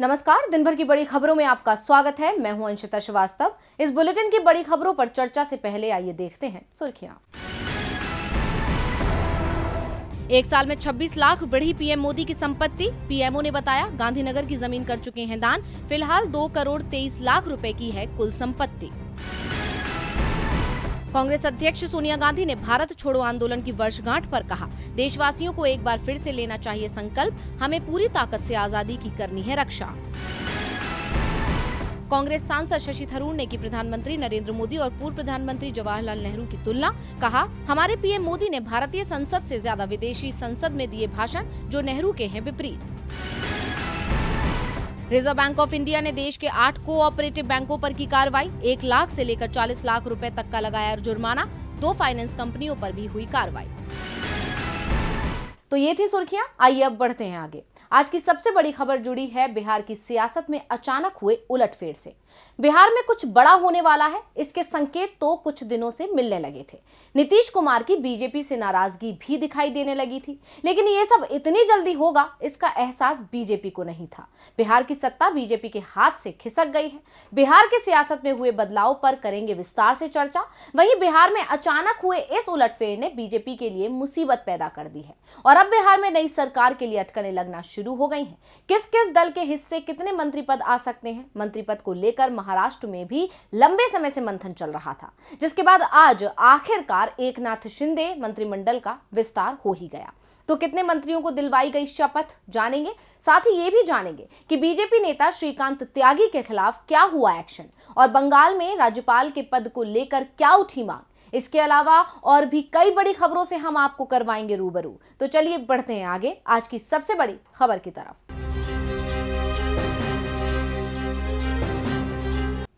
नमस्कार, दिन भर की बड़ी खबरों में आपका स्वागत है। मैं हूं अंशिता श्रीवास्तव। इस बुलेटिन की बड़ी खबरों पर चर्चा से पहले आइए देखते हैं सुर्खियां। एक साल में 26 लाख बढ़ी पीएम मोदी की संपत्ति। पीएमओ ने बताया, गांधीनगर की जमीन कर चुके हैं दान। फिलहाल 2 करोड़ 23 लाख रुपए की है कुल संपत्ति। कांग्रेस अध्यक्ष सोनिया गांधी ने भारत छोड़ो आंदोलन की वर्षगांठ पर कहा, देशवासियों को एक बार फिर से लेना चाहिए संकल्प, हमें पूरी ताकत से आजादी की करनी है रक्षा। कांग्रेस सांसद शशि थरूर ने की प्रधानमंत्री नरेंद्र मोदी और पूर्व प्रधानमंत्री जवाहरलाल नेहरू की तुलना। कहा, हमारे पीएम मोदी ने भारतीय संसद से ज्यादा विदेशी संसद में दिए भाषण, जो नेहरू के हैं विपरीत। रिजर्व बैंक ऑफ इंडिया ने देश के 8 कोऑपरेटिव बैंकों पर की कार्रवाई। 1 लाख से लेकर 40 लाख रुपए तक का लगाया जुर्माना। 2 फाइनेंस कंपनियों पर भी हुई कार्रवाई। तो ये थी सुर्खियां। आइए अब बढ़ते हैं आगे। आज की सबसे बड़ी खबर जुड़ी है बिहार की सियासत में अचानक हुए उलटफेर से। बिहार में कुछ बड़ा होने वाला है, इसके संकेत तो कुछ दिनों से मिलने लगे थे। नीतीश कुमार की बीजेपी से नाराजगी भी दिखाई देने लगी थी, लेकिन ये सब इतनी जल्दी होगा, इसका एहसास बीजेपी को नहीं था। बिहार की सत्ता बीजेपी के हाथ से खिसक गई है। बिहार की सियासत में हुए बदलाव पर करेंगे विस्तार से चर्चा। वहीं बिहार में अचानक हुए इस उलटफेर ने बीजेपी के लिए मुसीबत पैदा कर दी है और अब बिहार में नई सरकार के लिए अटकलें लगना शुरू हो गई हैं। किस किस दल के हिस्से कितने मंत्री पद आ सकते हैं, मंत्री पद को लेकर महाराष्ट्र में भी लंबे समय से मंथन चल रहा था, जिसके बाद आज आखिरकार एकनाथ शिंदे मंत्रिमंडल का विस्तार हो ही गया। तो कितने मंत्रियों को दिलवाई गई शपथ, जानेंगे। साथ ही ये भी जानेंगे कि बीजेपी नेता श्रीकांत त्यागी के खिलाफ क्या हुआ एक्शन और बंगाल में राज्यपाल के पद को लेकर क्या उठी मांग। इसके अलावा और भी कई बड़ी खबरों से हम आपको करवाएंगे रूबरू। तो चलिए बढ़ते हैं आगे आज की सबसे बड़ी खबर की तरफ।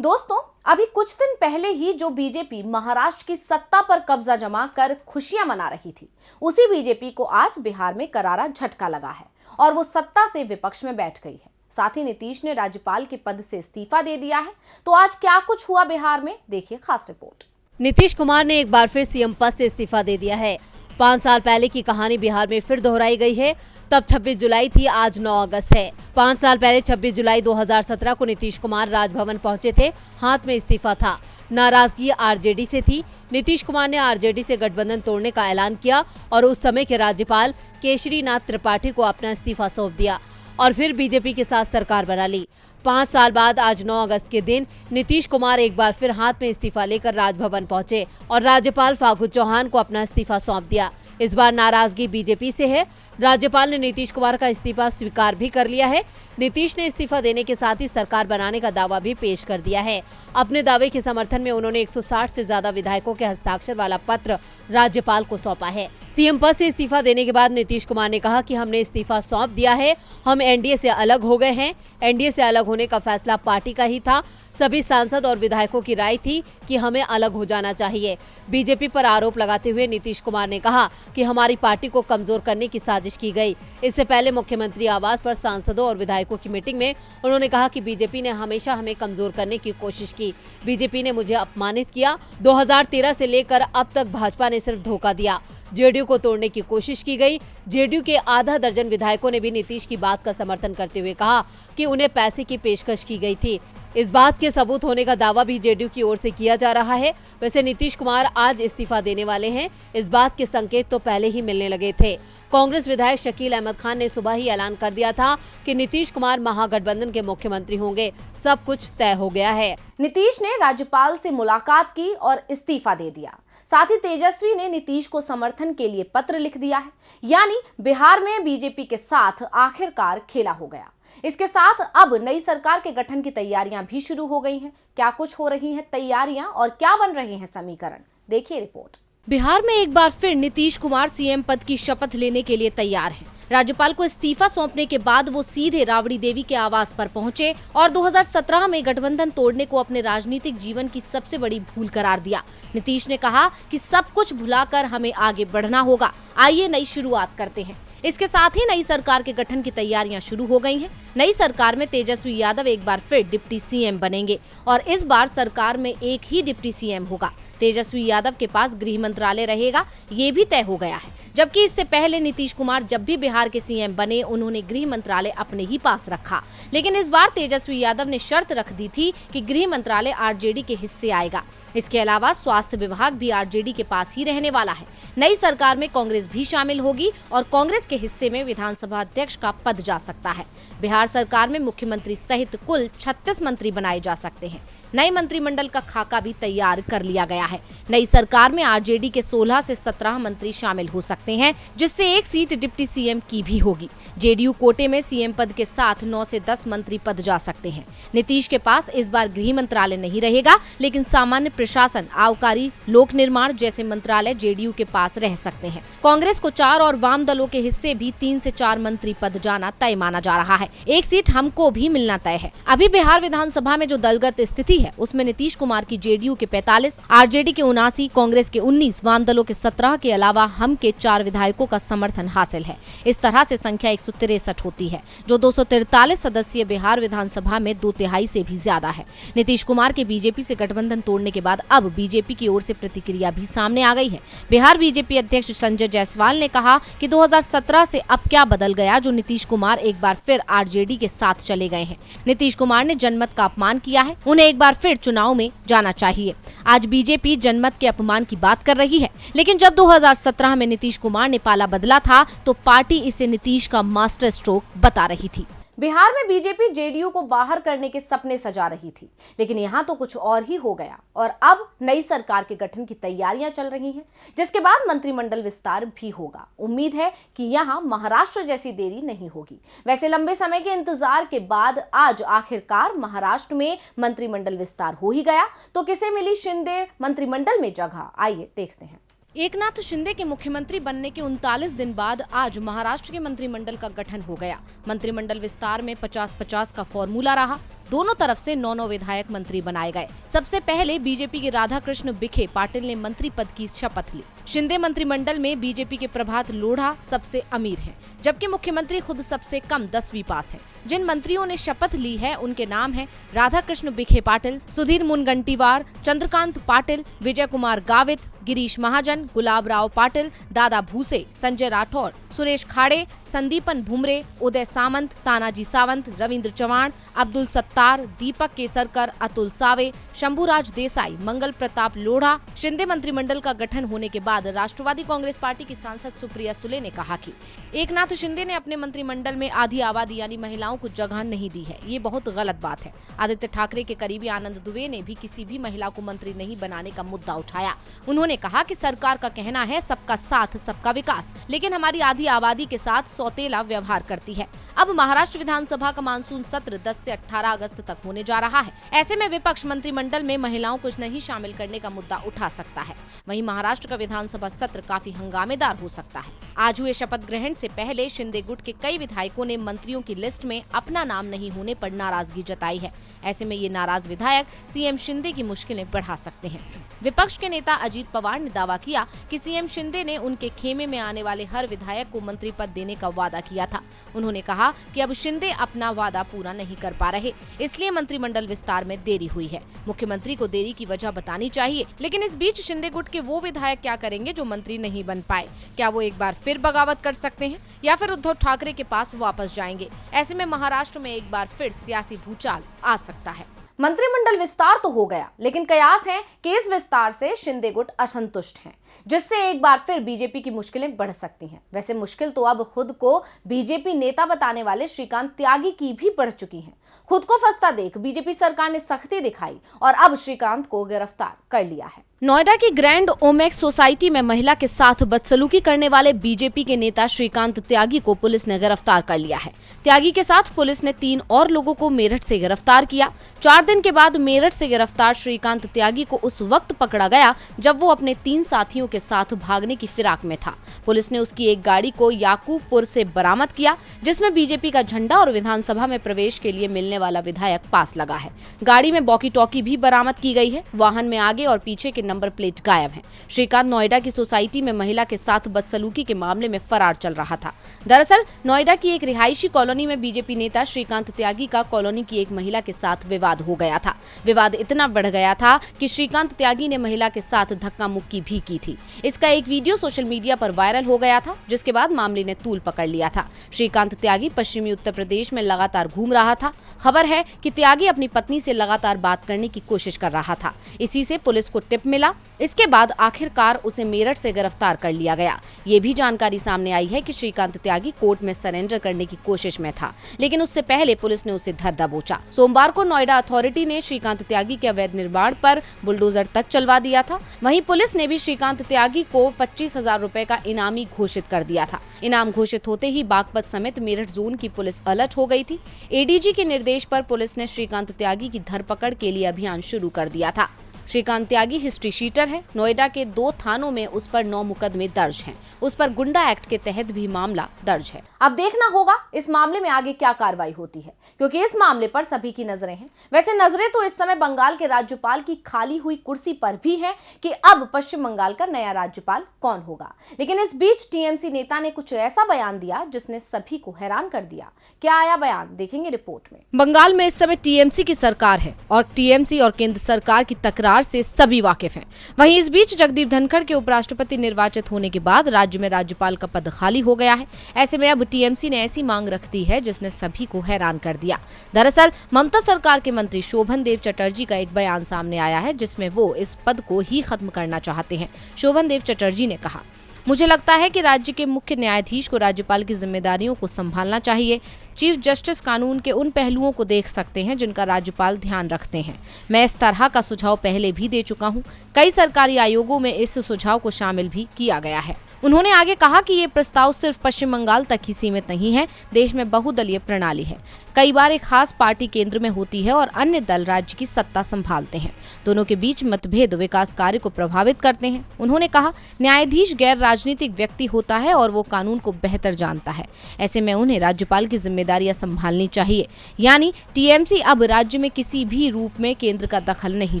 दोस्तों, अभी कुछ दिन पहले ही जो बीजेपी महाराष्ट्र की सत्ता पर कब्जा जमा कर खुशियां मना रही थी, उसी बीजेपी को आज बिहार में करारा झटका लगा है और वो सत्ता से विपक्ष में बैठ गई है। साथ ही नीतीश ने राज्यपाल के पद से इस्तीफा दे दिया है। तो आज क्या कुछ हुआ बिहार में, देखिए खास रिपोर्ट। नीतीश कुमार ने एक बार फिर सीएम पद से इस्तीफा दे दिया है। 5 साल पहले की कहानी बिहार में फिर दोहराई गई है। तब 26 जुलाई थी, आज 9 अगस्त है। 5 साल पहले 26 जुलाई 2017 को नीतीश कुमार राजभवन पहुंचे थे, हाथ में इस्तीफा था। नाराजगी आरजेडी से थी। नीतीश कुमार ने आरजेडी से गठबंधन तोड़ने का ऐलान किया और उस समय के राज्यपाल केशरीनाथ त्रिपाठी को अपना इस्तीफा सौंप दिया और फिर बीजेपी के साथ सरकार बना ली। 5 साल बाद आज 9 अगस्त के दिन नीतीश कुमार एक बार फिर हाथ में इस्तीफा लेकर राजभवन पहुंचे और राज्यपाल फागू चौहान को अपना इस्तीफा सौंप दिया। इस बार नाराजगी बीजेपी से है। राज्यपाल ने नीतीश कुमार का इस्तीफा स्वीकार भी कर लिया है। नीतीश ने इस्तीफा देने के साथ ही सरकार बनाने का दावा भी पेश कर दिया है। अपने दावे के समर्थन में उन्होंने 160 से ज्यादा विधायकों के हस्ताक्षर वाला पत्र राज्यपाल को सौंपा है। सीएम पद से इस्तीफा देने के बाद नीतीश कुमार ने कहा कि हमने इस्तीफा सौंप दिया है, हम एनडीए से अलग हो गए हैं। एनडीए से अलग होने का फैसला पार्टी का ही था। सभी सांसद और विधायकों की राय थी कि हमें अलग हो जाना चाहिए। बीजेपी पर आरोप लगाते हुए नीतीश कुमार ने कहा कि हमारी पार्टी को कमजोर करने की साजिश की गई। इससे पहले मुख्यमंत्री आवास पर सांसदों और विधायकों की मीटिंग में उन्होंने कहा कि बीजेपी ने हमेशा हमें कमजोर करने की कोशिश की। बीजेपी ने मुझे अपमानित किया। 2013 से लेकर अब तक भाजपा ने सिर्फ धोखा दिया। जेडीयू को तोड़ने की कोशिश की गई। जेडीयू के आधा दर्जन विधायकों ने भी नीतीश की बात का समर्थन करते हुए कहा कि उन्हें पैसे की पेशकश की गई थी। इस बात के सबूत होने का दावा भी जेडीयू की ओर से किया जा रहा है। वैसे नीतीश कुमार आज इस्तीफा देने वाले हैं, इस बात के संकेत तो पहले ही मिलने लगे थे। कांग्रेस विधायक शकील अहमद खान ने सुबह ही ऐलान कर दिया था कि नीतीश कुमार महागठबंधन के मुख्यमंत्री होंगे। सब कुछ तय हो गया है। नीतीश ने राज्यपाल से मुलाकात की और इस्तीफा दे दिया। साथ ही तेजस्वी ने नीतीश को समर्थन के लिए पत्र लिख दिया है। यानी बिहार में बीजेपी के साथ आखिरकार खेला हो गया। इसके साथ अब नई सरकार के गठन की तैयारियां भी शुरू हो गई हैं। क्या कुछ हो रही हैं तैयारियां और क्या बन रहे हैं समीकरण, देखिए रिपोर्ट। बिहार में एक बार फिर नीतीश कुमार सीएम पद की शपथ लेने के लिए तैयार हैं। राज्यपाल को इस्तीफा सौंपने के बाद वो सीधे राबड़ी देवी के आवास पर पहुंचे और 2017 में गठबंधन तोड़ने को अपने राजनीतिक जीवन की सबसे बड़ी भूल करार दिया। नीतीश ने कहा कि सब कुछ भुलाकर हमें आगे बढ़ना होगा, आइए नई शुरुआत करते हैं। इसके साथ ही नई सरकार के गठन की तैयारियां शुरू हो गई हैं। नई सरकार में तेजस्वी यादव एक बार फिर डिप्टी सीएम बनेंगे और इस बार सरकार में एक ही डिप्टी सीएम होगा। तेजस्वी यादव के पास गृह मंत्रालय रहेगा, ये भी तय हो गया है। जबकि इससे पहले नीतीश कुमार जब भी बिहार के सीएम बने उन्होंने गृह मंत्रालय अपने ही पास रखा, लेकिन इस बार तेजस्वी यादव ने शर्त रख दी थी कि गृह मंत्रालय आरजेडी के हिस्से आएगा। इसके अलावा स्वास्थ्य विभाग भी आरजेडी के पास ही रहने वाला है। नई सरकार में कांग्रेस भी शामिल होगी और कांग्रेस के हिस्से में विधानसभा अध्यक्ष का पद जा सकता है। बिहार सरकार में मुख्यमंत्री सहित कुल 36 मंत्री बनाए जा सकते हैं। नए मंत्रिमंडल का खाका भी तैयार कर लिया गया है। नई सरकार में आरजेडी के 16 से 17 मंत्री शामिल हो सकते हैं, जिससे एक सीट डिप्टी सीएम की भी होगी। जेडीयू कोटे में सीएम पद के साथ 9 से 10 मंत्री पद जा सकते हैं। नीतीश के पास इस बार गृह मंत्रालय नहीं रहेगा, लेकिन सामान्य प्रशासन, आबकारी, लोक निर्माण जैसे मंत्रालय जेडीयू के पास रह सकते हैं। कांग्रेस को 4 और वाम दलों के हिस्से भी 3 से 4 मंत्री पद जाना तय माना जा रहा है। एक सीट हमको भी मिलना तय है। अभी बिहार विधानसभा में जो दलगत स्थिति है उसमें नीतीश कुमार की जेडीयू के 45, आरजेडी के 79, कांग्रेस के 19, वाम दलों के 17 के अलावा हम के 4 विधायकों का समर्थन हासिल है। इस तरह से संख्या 163 होती है, जो 243 सदस्यीय बिहार विधानसभा में 2/3 से भी ज्यादा है। नीतीश कुमार के बीजेपी से गठबंधन तोड़ने के बाद अब बीजेपी की ओर से प्रतिक्रिया भी सामने आ गई है। बिहार बीजेपी अध्यक्ष संजय जायसवाल ने कहा कि 2017 से अब क्या बदल गया जो नीतीश कुमार एक बार फिर आरजेडी के साथ चले गए हैं। नीतीश कुमार ने जनमत का अपमान किया है, उन्हें एक बार फिर चुनाव में जाना चाहिए। आज बीजेपी जनमत के अपमान की बात कर रही है, लेकिन जब 2017 में नीतीश कुमार ने पाला बदला था तो पार्टी इसे नीतीश का मास्टर स्ट्रोक बता रही थी। बिहार में बीजेपी जेडीयू को बाहर करने के सपने सजा रही थी, लेकिन यहाँ तो कुछ और ही हो गया और अब नई सरकार के गठन की तैयारियां चल रही हैं, जिसके बाद मंत्रिमंडल विस्तार भी होगा। उम्मीद है कि यहाँ महाराष्ट्र जैसी देरी नहीं होगी। वैसे लंबे समय के इंतजार के बाद आज आखिरकार महाराष्ट्र में मंत्रिमंडल विस्तार हो ही गया। तो किसे मिली शिंदे मंत्रिमंडल में जगह, आइए देखते हैं। एकनाथ शिंदे के मुख्यमंत्री बनने के 39 दिन बाद आज महाराष्ट्र के मंत्रिमंडल का गठन हो गया। मंत्रिमंडल विस्तार में 50-50 का फॉर्मूला रहा। दोनों तरफ से 9 विधायक मंत्री बनाए गए। सबसे पहले बीजेपी के राधाकृष्ण विखे पाटिल ने मंत्री पद की शपथ ली। शिंदे मंत्रिमंडल में बीजेपी के प्रभात लोढ़ा सबसे अमीर हैं, जबकि मुख्यमंत्री खुद सबसे कम 10वीं पास हैं। जिन मंत्रियों ने शपथ ली है उनके नाम हैं राधाकृष्ण विखे पाटिल, सुधीर मुनगंटीवार, चंद्रकांत पाटिल, विजय कुमार गावित, गिरीश महाजन, गुलाब राव पाटिल, दादा भूसे, संजय राठौर, सुरेश खाड़े, संदीपन भुमरे, उदय सामंत, तानाजी सावंत, रविंद्र चव्हाण, अब्दुल सत्तार, दीपक केसरकर, अतुल सावे, शंभुराज देसाई, मंगल प्रताप लोढ़ा। शिंदे मंत्रिमंडल का गठन होने के बाद राष्ट्रवादी कांग्रेस पार्टी की सांसद सुप्रिया सुले ने कहा कि एकनाथ शिंदे ने अपने मंत्रिमंडल में आधी आबादी यानी महिलाओं को जगह नहीं दी है, ये बहुत गलत बात है। आदित्य ठाकरे के करीबी आनंद दुबे ने भी किसी भी महिला को मंत्री नहीं बनाने का मुद्दा उठाया। उन्होंने कहा कि सरकार का कहना है सबका साथ सबका विकास, लेकिन हमारी आधी आबादी के साथ सौतेला व्यवहार करती है। अब महाराष्ट्र विधानसभा का मानसून सत्र 10 से 18 अगस्त तक होने जा रहा है। ऐसे में विपक्ष मंत्रिमंडल में महिलाओं को नहीं शामिल करने का मुद्दा उठा सकता है। वहीं महाराष्ट्र का विधानसभा सत्र काफी हंगामेदार हो सकता है। आज हुए शपथ ग्रहण से पहले शिंदे गुट के कई विधायकों ने मंत्रियों की लिस्ट में अपना नाम नहीं होने पर नाराजगी जताई है। ऐसे में ये नाराज विधायक सीएम शिंदे की मुश्किलें बढ़ा सकते हैं। विपक्ष के नेता अजीत पवार ने दावा किया कि सीएम शिंदे ने उनके खेमे में आने वाले हर विधायक को मंत्री पद देने का वादा किया था। उन्होंने कहा कि अब शिंदे अपना वादा पूरा नहीं कर पा रहे, इसलिए मंत्रिमंडल विस्तार में देरी हुई है। मुख्यमंत्री को देरी की वजह बतानी चाहिए, लेकिन इस बीच शिंदे गुट के वो विधायक क्या करेंगे जो मंत्री नहीं बन पाए? क्या वो एक बार फिर बगावत कर सकते हैं या फिर उद्धव ठाकरे के पास वापस जाएंगे? ऐसे में महाराष्ट्र में एक बार फिर सियासी भूचाल आ सकता है। मंत्रिमंडल विस्तार तो हो गया, लेकिन कयास है कि इस विस्तार से शिंदे गुट असंतुष्ट हैं, जिससे एक बार फिर बीजेपी की मुश्किलें बढ़ सकती हैं। वैसे मुश्किल तो अब खुद को बीजेपी नेता बताने वाले श्रीकांत त्यागी की भी बढ़ चुकी है। खुद को फंसता देख बीजेपी सरकार ने सख्ती दिखाई और अब श्रीकांत को गिरफ्तार कर लिया है। नोएडा की ग्रैंड ओमेक्स सोसाइटी में महिला के साथ बदसलूकी करने वाले बीजेपी के नेता श्रीकांत त्यागी को पुलिस ने गिरफ्तार कर लिया है। त्यागी के साथ पुलिस ने 3 और लोगों को मेरठ से गिरफ्तार किया। 4 दिन के बाद मेरठ से गिरफ्तार श्रीकांत त्यागी को उस वक्त पकड़ा गया जब वो अपने 3 साथियों के साथ भागने की फिराक में था। पुलिस ने उसकी एक गाड़ी को याकूबपुर से बरामद किया, जिसमें बीजेपी का झंडा और विधानसभा में प्रवेश के लिए मिलने वाला विधायक पास लगा है। गाड़ी में वॉकी टॉकी भी बरामद की गई है। वाहन में आगे और पीछे के नंबर प्लेट गायब हैं। श्रीकांत नोएडा की सोसाइटी में महिला के साथ बदसलूकी के मामले में फरार चल रहा था। दरअसल नोएडा की एक रिहायशी कॉलोनी में बीजेपी नेता श्रीकांत त्यागी का कॉलोनी की एक महिला के साथ विवाद हो गया था। विवाद इतना बढ़ गया था कि श्रीकांत त्यागी ने महिला के साथ धक्का मुक्की भी की थी। इसका एक वीडियो सोशल मीडिया पर वायरल हो गया था, जिसके बाद मामले ने तूल पकड़ लिया था। श्रीकांत त्यागी पश्चिमी उत्तर प्रदेश में लगातार घूम रहा था। खबर है कि त्यागी अपनी पत्नी से लगातार बात करने की कोशिश कर रहा था। इसी से पुलिस को टिप मिला। इसके बाद आखिरकार उसे मेरठ से गिरफ्तार कर लिया गया। ये भी जानकारी सामने आई है कि श्रीकांत त्यागी कोर्ट में सरेंडर करने की कोशिश में था, लेकिन उससे पहले पुलिस ने उसे धर दबोचा। सोमवार को नोएडा अथॉरिटी ने श्रीकांत त्यागी के अवैध निर्माण पर बुलडोजर तक चलवा दिया था। वहीं पुलिस ने भी श्रीकांत त्यागी को 25,000 रुपए का इनामी घोषित कर दिया था। इनाम घोषित होते ही बागपत समेत मेरठ जोन की पुलिस अलर्ट हो गई थी। एडीजी के निर्देश पर पुलिस ने श्रीकांत त्यागी की धरपकड़ के लिए अभियान शुरू कर दिया था। श्रीकांत त्यागी हिस्ट्री शीटर है। नोएडा के 2 थानों में उस पर 9 मुकदमे दर्ज हैं। उस पर गुंडा एक्ट के तहत भी मामला दर्ज है। अब देखना होगा इस मामले में आगे क्या कार्रवाई होती है, क्योंकि इस मामले पर सभी की नजरें हैं। वैसे नजरें तो इस समय बंगाल के राज्यपाल की खाली हुई कुर्सी पर भी है कि अब पश्चिम बंगाल का नया राज्यपाल कौन होगा। लेकिन इस बीच टीएमसी नेता ने कुछ ऐसा बयान दिया जिसने सभी को हैरान कर दिया। क्या आया बयान, देखेंगे रिपोर्ट में। बंगाल में इस समय टीएमसी की सरकार है और टीएमसी और केंद्र सरकार की तकरार से सभी वाकिफ हैं। वहीं इस बीच जगदीप धनखड़ के उपराष्ट्रपति निर्वाचित होने के बाद राज्य में राज्यपाल का पद खाली हो गया है। ऐसे में अब टीएमसी ने ऐसी मांग रख दी है जिसने सभी को हैरान कर दिया। दरअसल ममता सरकार के मंत्री शोभन देव चटर्जी का एक बयान सामने आया है, जिसमें वो इस पद को ही खत्म करना चाहते हैं। शोभन देव चटर्जी ने कहा, मुझे लगता है कि राज्य के मुख्य न्यायाधीश को राज्यपाल की जिम्मेदारियों को संभालना चाहिए। चीफ जस्टिस कानून के उन पहलुओं को देख सकते हैं जिनका राज्यपाल ध्यान रखते हैं। मैं इस तरह का सुझाव पहले भी दे चुका हूं। कई सरकारी आयोगों में इस सुझाव को शामिल भी किया गया है। उन्होंने आगे कहा कि ये प्रस्ताव सिर्फ पश्चिम बंगाल तक ही सीमित नहीं है। देश में बहुदलीय प्रणाली है। कई बार एक खास पार्टी केंद्र में होती है और अन्य दल राज्य की सत्ता संभालते हैं। दोनों के बीच मतभेद विकास कार्य को प्रभावित करते हैं। उन्होंने कहा, न्यायाधीश गैर राजनीतिक व्यक्ति होता है और वो कानून को बेहतर जानता है। ऐसे में उन्हें राज्यपाल की जिम्मेदारियां संभालनी चाहिए। यानी टीएमसी अब राज्य में किसी भी रूप में केंद्र का दखल नहीं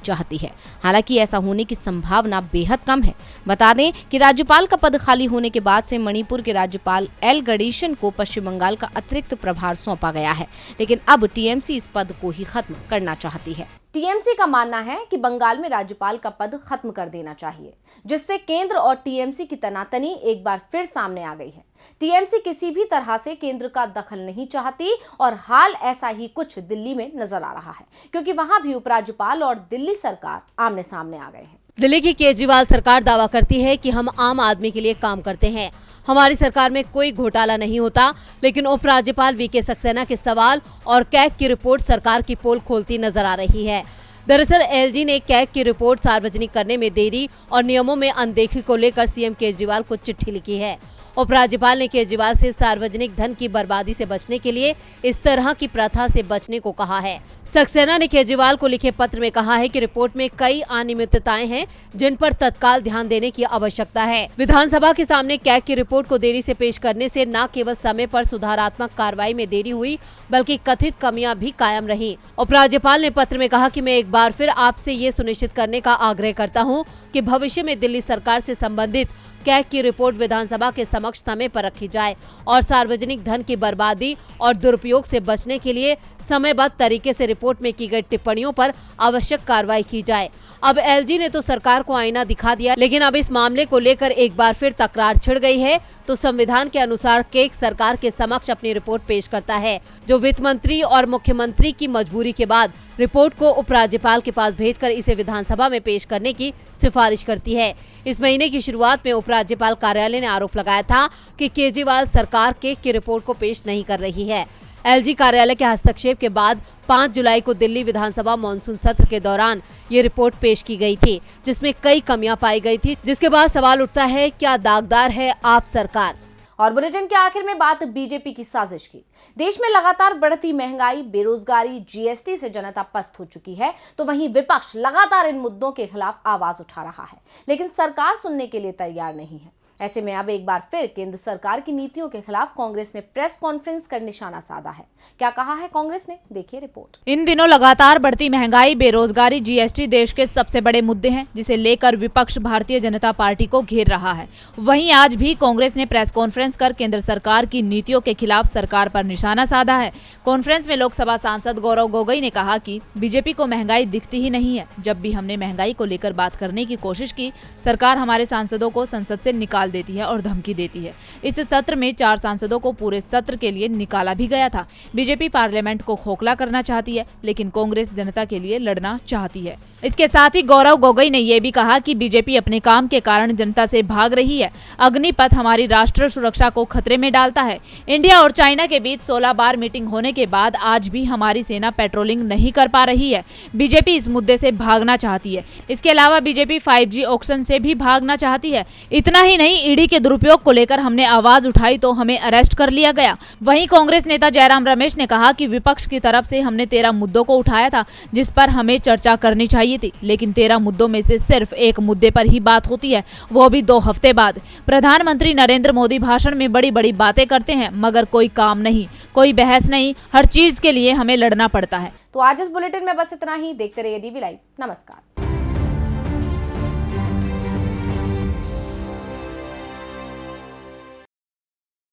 चाहती है। हालांकि ऐसा होने की संभावना बेहद कम है। बता दें कि राज्यपाल का पद खाली होने के बाद से मणिपुर के राज्यपाल एल गणेशन को पश्चिम बंगाल का अतिरिक्त प्रभार सौंपा गया है, लेकिन अब टीएमसी इस पद को ही खत्म करना चाहती है। टीएमसी का मानना है कि बंगाल में राज्यपाल का पद खत्म कर देना चाहिए, जिससे केंद्र और टीएमसी की तनातनी एक बार फिर सामने आ गई है। टीएमसी किसी भी तरह से केंद्र का दखल नहीं चाहती और हाल ऐसा ही कुछ दिल्ली में नजर आ रहा है, क्योंकि वहां भी उपराज्यपाल और दिल्ली सरकार आमने सामने आ गए हैं। दिल्ली की केजरीवाल सरकार दावा करती है कि हम आम आदमी के लिए काम करते हैं, हमारी सरकार में कोई घोटाला नहीं होता। लेकिन उपराज्यपाल वीके सक्सेना के सवाल और कैग की रिपोर्ट सरकार की पोल खोलती नजर आ रही है। दरअसल एलजी ने कैग की रिपोर्ट सार्वजनिक करने में देरी और नियमों में अनदेखी को लेकर सीएम केजरीवाल को चिट्ठी लिखी है। उपराज्यपाल ने केजरीवाल से सार्वजनिक धन की बर्बादी से बचने के लिए इस तरह की प्रथा से बचने को कहा है। सक्सेना ने केजरीवाल को लिखे पत्र में कहा है कि रिपोर्ट में कई अनियमितताएं हैं जिन पर तत्काल ध्यान देने की आवश्यकता है। विधानसभा के सामने कैग की रिपोर्ट को देरी से पेश करने से न केवल समय पर सुधारात्मक कार्रवाई में देरी हुई, बल्कि कथित कमियां भी कायम रही। उपराज्यपाल ने पत्र में कहा कि मैं एक बार फिर आपसे ये सुनिश्चित करने का आग्रह करता हूँ कि भविष्य में दिल्ली सरकार से संबंधित कैग की रिपोर्ट विधानसभा के समक्ष समय पर रखी जाए और सार्वजनिक धन की बर्बादी और दुरुपयोग से बचने के लिए समयबद्ध तरीके से रिपोर्ट में की गई टिप्पणियों पर आवश्यक कार्रवाई की जाए। अब एलजी ने तो सरकार को आईना दिखा दिया, लेकिन अब इस मामले को लेकर एक बार फिर तकरार छिड़ गई है। तो संविधान के अनुसार कैग सरकार के समक्ष अपनी रिपोर्ट पेश करता है, जो वित्त मंत्री और मुख्यमंत्री की मजबूरी के बाद रिपोर्ट को उपराज्यपाल के पास भेजकर इसे विधानसभा में पेश करने की सिफारिश करती है। इस महीने की शुरुआत में उपराज्यपाल कार्यालय ने आरोप लगाया था कि केजरीवाल सरकार कैग की रिपोर्ट को पेश नहीं कर रही है। एलजी कार्यालय के हस्तक्षेप के बाद 5 जुलाई को दिल्ली विधानसभा मानसून सत्र के दौरान ये रिपोर्ट पेश की गई थी, जिसमें कई कमियां पाई गई थी, जिसके बाद सवाल उठता है, क्या दागदार है आप सरकार? और बुलेटिन के आखिर में बात बीजेपी की साजिश की। देश में लगातार बढ़ती महंगाई, बेरोजगारी, जीएसटी से जनता पस्त हो चुकी है, तो वहीं विपक्ष लगातार इन मुद्दों के खिलाफ आवाज उठा रहा है, लेकिन सरकार सुनने के लिए तैयार नहीं है। ऐसे में अब एक बार फिर केंद्र सरकार की नीतियों के खिलाफ कांग्रेस ने प्रेस कॉन्फ्रेंस कर निशाना साधा है। क्या कहा है कांग्रेस ने, देखिए रिपोर्ट। इन दिनों लगातार बढ़ती महंगाई, बेरोजगारी, जीएसटी देश के सबसे बड़े मुद्दे हैं, जिसे लेकर विपक्ष भारतीय जनता पार्टी को घेर रहा है। वहीं आज भी कांग्रेस ने प्रेस कॉन्फ्रेंस कर केंद्र सरकार की नीतियों के खिलाफ सरकार पर निशाना साधा है। कॉन्फ्रेंस में लोकसभा सांसद गौरव गोगोई ने कहा कि बीजेपी को महंगाई दिखती ही नहीं है। जब भी हमने महंगाई को लेकर बात करने की कोशिश की, सरकार हमारे सांसदों को संसद से निकाल देती है और धमकी देती है। इस सत्र में 4 सांसदों को पूरे सत्र के लिए निकाला भी गया था। बीजेपी पार्लियामेंट को खोखला करना चाहती है, लेकिन कांग्रेस जनता के लिए लड़ना चाहती है। इसके साथ ही गौरव गोगोई ने यह भी कहा कि बीजेपी अपने काम के कारण जनता से भाग रही है। अग्निपथ हमारी राष्ट्रीय सुरक्षा को खतरे में डालता है। इंडिया और चाइना के बीच 16 बार मीटिंग होने के बाद आज भी हमारी सेना पेट्रोलिंग नहीं कर पा रही है। बीजेपी इस मुद्दे से भागना चाहती है। इसके अलावा बीजेपी 5G ऑक्शन से भी भागना चाहती है। इतना ही नहीं, ईडी के दुरुपयोग को लेकर हमने आवाज उठाई तो हमें अरेस्ट कर लिया गया। वहीं कांग्रेस नेता जयराम रमेश ने कहा कि विपक्ष की तरफ से हमने 13 मुद्दों को उठाया था, जिस पर हमें चर्चा करनी चाहिए थी, लेकिन 13 मुद्दों में से सिर्फ एक मुद्दे पर ही बात होती है, वो भी 2 हफ्ते बाद। प्रधानमंत्री नरेंद्र मोदी भाषण में बड़ी बड़ी बातें करते हैं, मगर कोई काम नहीं, कोई बहस नहीं। हर चीज के लिए हमें लड़ना पड़ता है। तो आज इस बुलेटिन में बस इतना ही। देखते रहिए DV लाइव। नमस्कार।